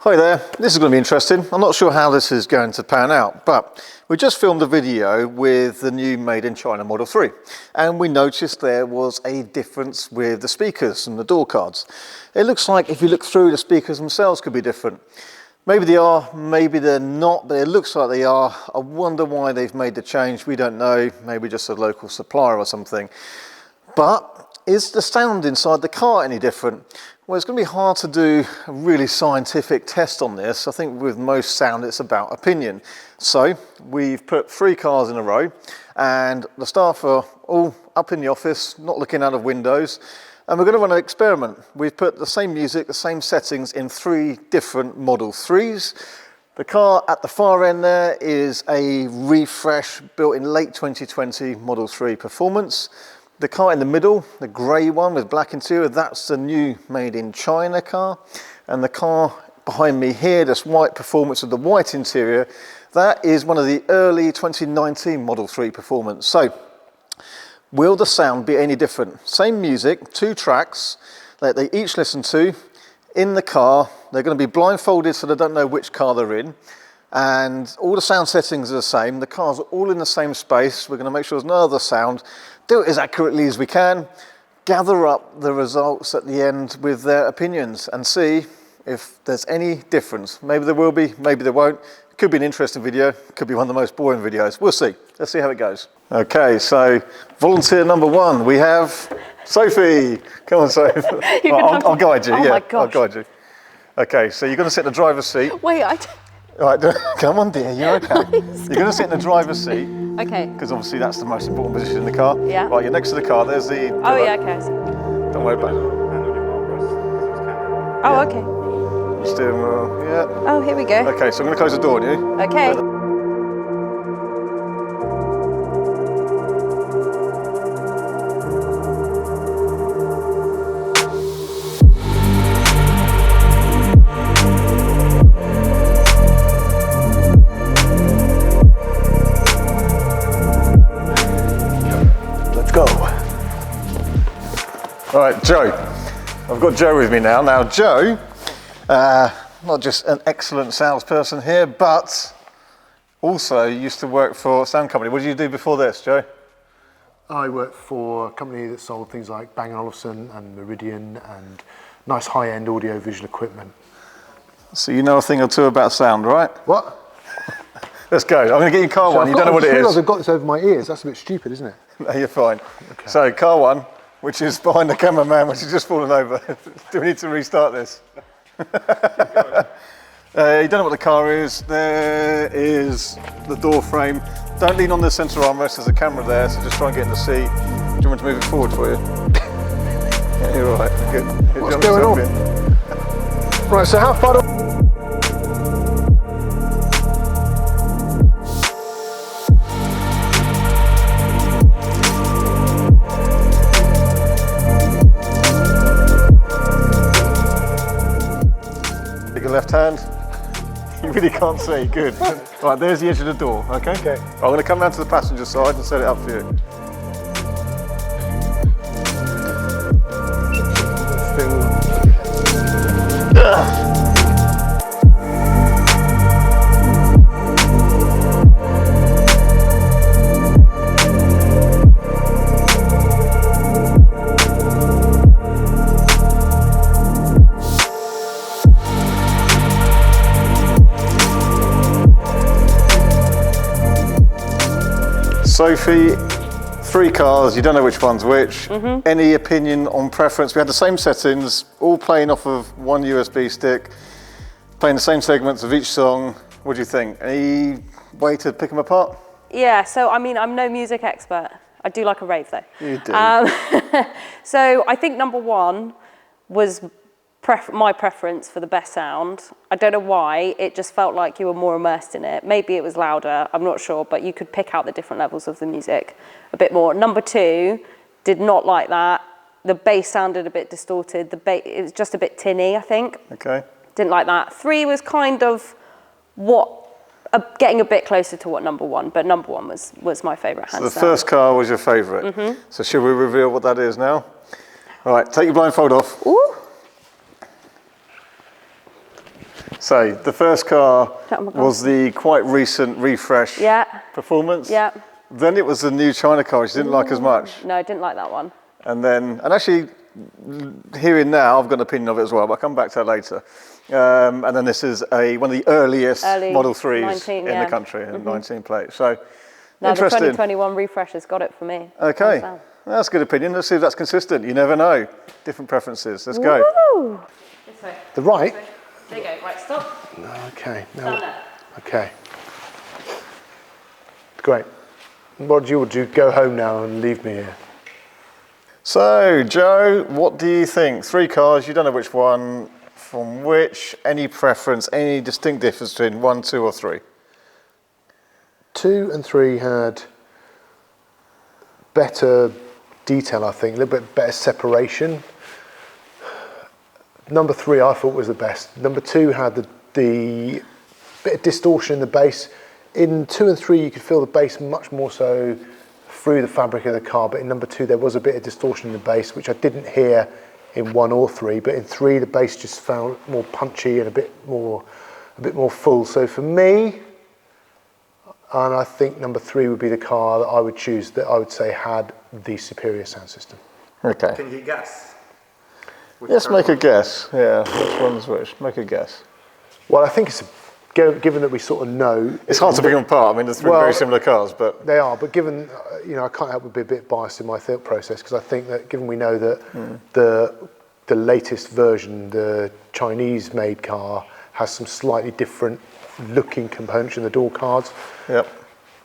Hi there, this is going to be interesting. I'm not sure how this is going to pan out, but we just filmed a video with the new Made in China Model 3, and we noticed there was a difference with the speakers and the door cards. It looks like if you look through, the speakers themselves could be different. Maybe they are, maybe they're not, but it looks like they are. I wonder why they've made the change. We don't know, maybe just a local supplier or something. But is the sound inside the car any different? Well, it's going to be hard to do a really scientific test on this. I think with most sound, it's about opinion. So we've put 3 cars in a row, and the staff are all up in the office, not looking out of windows. And we're going to run an experiment. We've put the same music, the same settings in 3 different Model 3s. The car at the far end there is a refresh built in late 2020 Model 3 Performance. The car in the middle, the grey one with black interior, that's the new Made in China car. And the car behind me here, this white Performance with the white interior, that is one of the early 2019 Model 3 Performance. So, will the sound be any different? Same music, 2 tracks that they each listen to in the car. They're going to be blindfolded so they don't know which car they're in. And all the sound settings are the same. The cars are all in the same space. We're going to make sure there's no other sound. Do it as accurately as we can. Gather up the results at the end with their opinions and see if there's any difference. Maybe there will be, maybe there won't. It could be an interesting video. It could be one of the most boring videos. We'll see. Let's see how it goes. Okay, so volunteer number 1, we have Sophie. Come on, Sophie. I'll guide you. Oh my gosh. I'll guide you. Okay, so you're going to sit in the driver's seat. Wait, All right, come on, dear. You're okay. You're going to sit in the driver's seat. Okay. Because obviously that's the most important position in the car. Yeah. Right, you're next to the car. There's the. Oh yeah, okay. Don't worry about it. Oh, okay. Steering wheel. Yeah. Oh, here we go. Okay, so I'm going to close the door on you. Okay. Go. All right, Joe. I've got Joe with me now. Now, Joe, not just an excellent salesperson here, but also used to work for a sound company. What did you do before this, Joe? I worked for a company that sold things like Bang & Olufsen and Meridian and nice high-end audio-visual equipment. So you know a thing or two about sound, right? What? Let's go. I'm going to get you car one. You don't know what it is. I've got this over my ears. That's a bit stupid, isn't it? No, you're fine. Okay. So car 1, which is behind the cameraman, which has just fallen over. Do we need to restart this? You don't know what the car is. There is the door frame. Don't lean on the centre armrest. There's a camera there, so just try and get in the seat. Do you want me to move it forward for you? Yeah, you're right. Good. What's going on? Right, so how far do... Left hand, you really can't see, good. Right, there's the edge of the door, okay? Okay. I'm going to come round to the passenger side and set it up for you. Sophie, 3 cars, you don't know which one's which. Any opinion on preference? We had the same settings, all playing off of one USB stick, playing the same segments of each song. What do you think? Any way to pick them apart? Yeah, so I mean, I'm no music expert. I do like a rave though. You do. So I think number 1 was my preference for the best sound. I don't know why, it just felt like you were more immersed in it. Maybe it was louder, I'm not sure, but you could pick out the different levels of the music a bit more. Number 2, did not like that. The bass sounded a bit distorted. It was just a bit tinny, I think. Okay. Didn't like that. 3 was kind of getting a bit closer to what number 1, but number 1 was my favourite, hands down. So the first car was your favourite. So should we reveal what that is now? All right, take your blindfold off. Ooh. So the first car Oh my God. was the quite recent refresh Yeah. performance. Yeah. Then it was the new China car, which you didn't like as much. No, I didn't like that one. And actually, hearing now, I've got an opinion of it as well, but I'll come back to that later. And then this is one of the earliest Early Model 3s 19, in yeah. the country, 19 plate. So, No, the interesting. 2021 refresh has got it for me. Okay, Hands down. that's a good opinion. Let's see if that's consistent. You never know. Different preferences. Let's go. Woo! This way. The right? There you go. Right, stop. Okay. Stand there. Okay. Great. What would you go home now and leave me here? So, Joe, what do you think? 3 cars, you don't know which one from which. Any preference, any distinct difference between 1, 2 or 3? 2 and 3 had better detail, I think, a little bit better separation. Number 3 I thought was the best. Number 2 had the bit of distortion in the bass. In 2 and 3 you could feel the bass much more so through the fabric of the car, but in number 2 there was a bit of distortion in the bass, which I didn't hear in 1 or 3, but in 3 the bass just felt more punchy and a bit more full. So for me, and I think number 3 would be the car that I would choose, that I would say had the superior sound system. Okay. Can you guess? Let's make a guess. Yeah, which one's which? Make a guess. Well, I think given that we sort of know... It's hard to pick them apart. I mean, they're 3 very similar cars, but... They are, but given, I can't help but be a bit biased in my thought process, because I think that given we know that the latest version, the Chinese-made car, has some slightly different looking components in the door cards, Yep.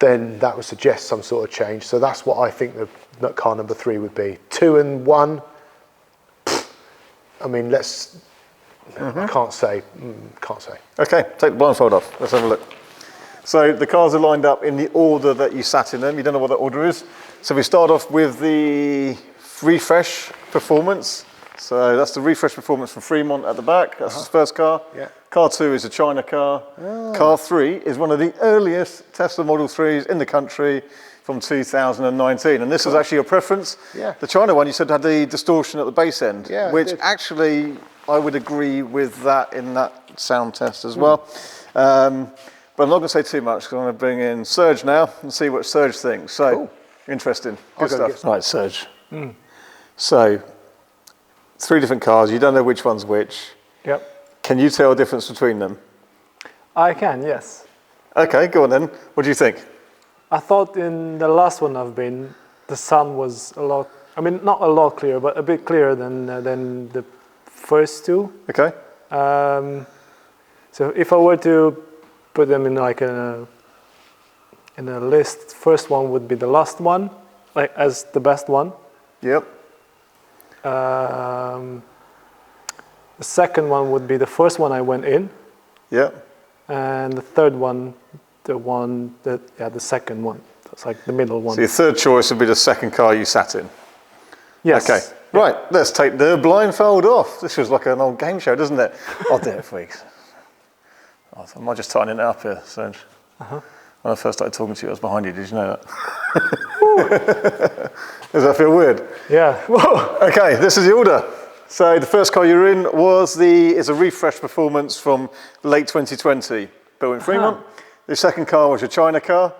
then that would suggest some sort of change. So that's what I think that car number 3 would be. 2 and 1, I mean, I can't say. Okay, take the blindfold off. Let's have a look. So the cars are lined up in the order that you sat in them. You don't know what that order is. So we start off with the refresh performance. So that's the refresh performance from Fremont at the back. That's the first car. Yeah. Car 2 is a China car. Car 3 is one of the earliest Tesla Model 3s in the country from 2019. And this was actually your preference. Yeah. The China one, you said, had the distortion at the bass end, Yeah, it which did. actually I would agree with that in that sound test as well. But I'm not going to say too much because I'm going to bring in Serge now and see what Serge thinks. So, Cool. interesting. I'll Good go stuff. get Right, Serge. So, 3 different cars. You don't know which one's which. Yep, Can you tell the difference between them? I can, yes. Okay, go on then. What do you think? I thought in the last one I've been, the sound was a lot, I mean, not a lot clearer, but a bit clearer than the first 2. Okay. So if I were to put them in like in a list, first one would be the last one, like as the best one. Yep. The second one would be the first one I went in, Yep. and the third one, the second one. That's like the middle one. So your third choice would be the second car you sat in. Yes. Okay. Right, let's take the blindfold off. This was like an old game show, doesn't it? I'll do it for you. I might just tightening it up here, Serge. When I first started talking to you, I was behind you. Did you know that? Does that feel weird? Yeah. Whoa. Okay, this is the order. So the first car you're in is a refresh performance from late 2020, built in Fremont. The second car was your China car.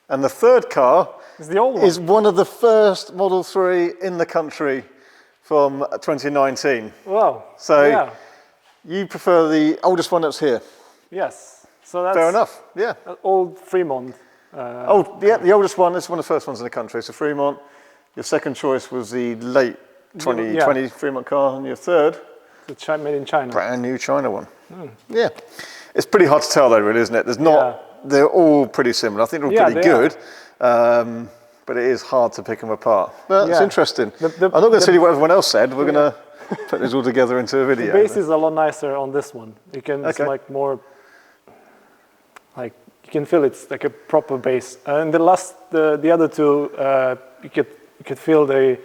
And the third car It's the old one. is one of the first Model 3 in the country from 2019. Wow. So- yeah. You prefer the oldest one that's here. Yes. So that's Fair enough, yeah. Old Fremont. The oldest one is one of the first ones in the country, so Fremont. Your second choice was the late 2020 Fremont car, and your third, Made in China. brand new China one. Yeah. It's pretty hard to tell though, really, isn't it? They're all pretty similar. I think they're all pretty they are. good. But it is hard to pick them apart. But it's Yeah. interesting. The- I'm not going to tell you what everyone else said. We're going to put this all together into a video. The bass is a lot nicer on this one. It's Okay. like more, like you can feel it's like a proper bass. And the other 2, you could feel the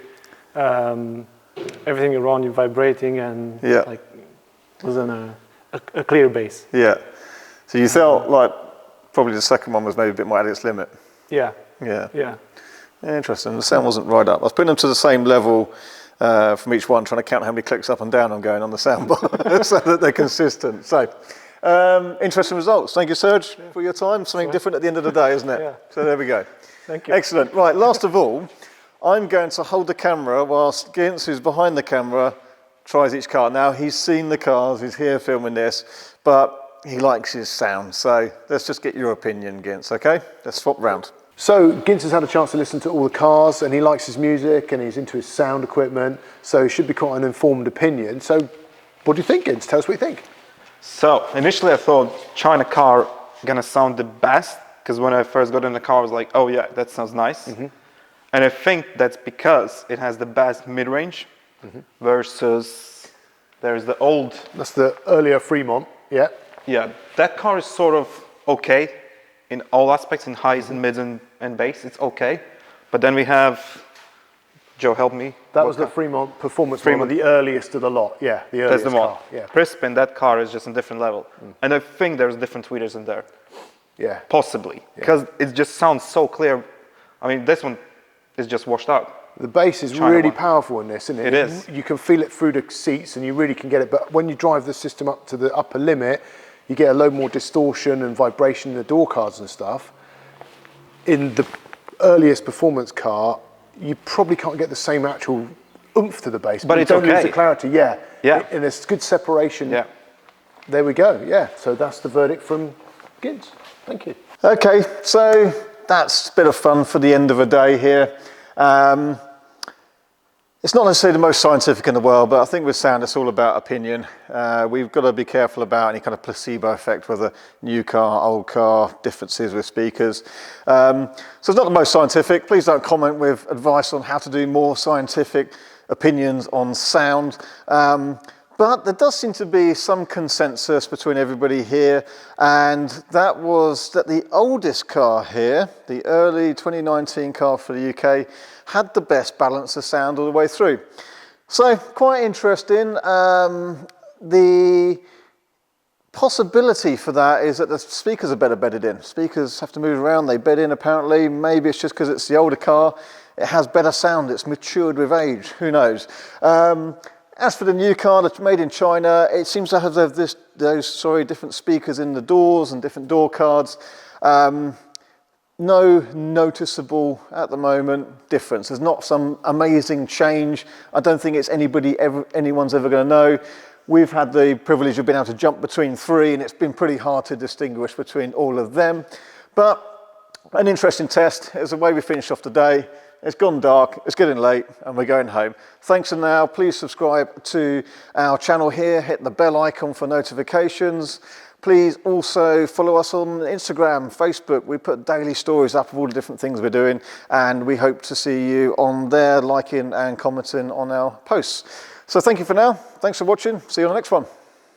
everything around you vibrating and like it wasn't a clear bass. Yeah. So you felt like probably the second one was maybe a bit more at its limit. Yeah, Yeah. yeah. Interesting. The sound wasn't right up. I was putting them to the same level from each one, trying to count how many clicks up and down I'm going on the soundbar so that they're consistent. So, interesting results. Thank you, Serge, for your time. Something different at the end of the day, isn't it? Yeah. So there we go. Thank you. Excellent. Right, last of all, I'm going to hold the camera whilst Gints, who's behind the camera, tries each car. Now, he's seen the cars, he's here filming this, but he likes his sound. So let's just get your opinion, Gints, okay? Let's swap round. So Gints has had a chance to listen to all the cars, and he likes his music, and he's into his sound equipment, so he should be quite an informed opinion. So what do you think, Gints? Tell us what you think. So initially I thought China car gonna sound the best, because when I first got in the car I was like, oh yeah, that sounds nice. And I think that's because it has the best mid-range versus there's the old. That's the earlier Fremont, yeah. Yeah, that car is sort of okay in all aspects, in highs and mids and bass, it's okay. But then we have, Joe, help me. That What was the car? Fremont Performance Fremont. Fremont, the earliest of the lot, yeah, the That's earliest the one. car, yeah. Prispin, that car is just a different level. And I think there's different tweeters in there, Yeah. possibly, because it just sounds so clear. I mean, this one is just washed out. The bass is China really one. powerful in this, isn't it? It is. You can feel it through the seats and you really can get it, but when you drive the system up to the upper limit, you get a load more distortion and vibration in the door cards and stuff. In the earliest performance car, you probably can't get the same actual oomph to the bass, But you it's don't lose okay. the clarity, yeah. Yeah. And there's good separation. Yeah. There we go, yeah. So that's the verdict from Gints. Thank you. Okay, so that's a bit of fun for the end of a day here. It's not necessarily the most scientific in the world, but I think with sound it's all about opinion. We've got to be careful about any kind of placebo effect, whether new car, old car, differences with speakers. So it's not the most scientific. Please don't comment with advice on how to do more scientific opinions on sound. But there does seem to be some consensus between everybody here, and that was that the oldest car here, the early 2019 car for the UK, had the best balance of sound all the way through. So quite interesting. The possibility for that is that the speakers are better bedded in. Speakers have to move around, they bed in apparently. Maybe it's just because it's the older car. It has better sound, it's matured with age, who knows. As for the new car that's made in China, it seems to have those different speakers in the doors and different door cards. No noticeable, at the moment, difference. There's not some amazing change. I don't think it's anyone's ever going to know. We've had the privilege of being able to jump between three, and it's been pretty hard to distinguish between all of them. But an interesting test. It's the way we finish off the day. It's gone dark, it's getting late, and we're going home. Thanks for now. Please subscribe to our channel here. Hit the bell icon for notifications. Please also follow us on Instagram, Facebook. We put daily stories up of all the different things we're doing, and we hope to see you on there, liking and commenting on our posts. So thank you for now. Thanks for watching. See you on the next one.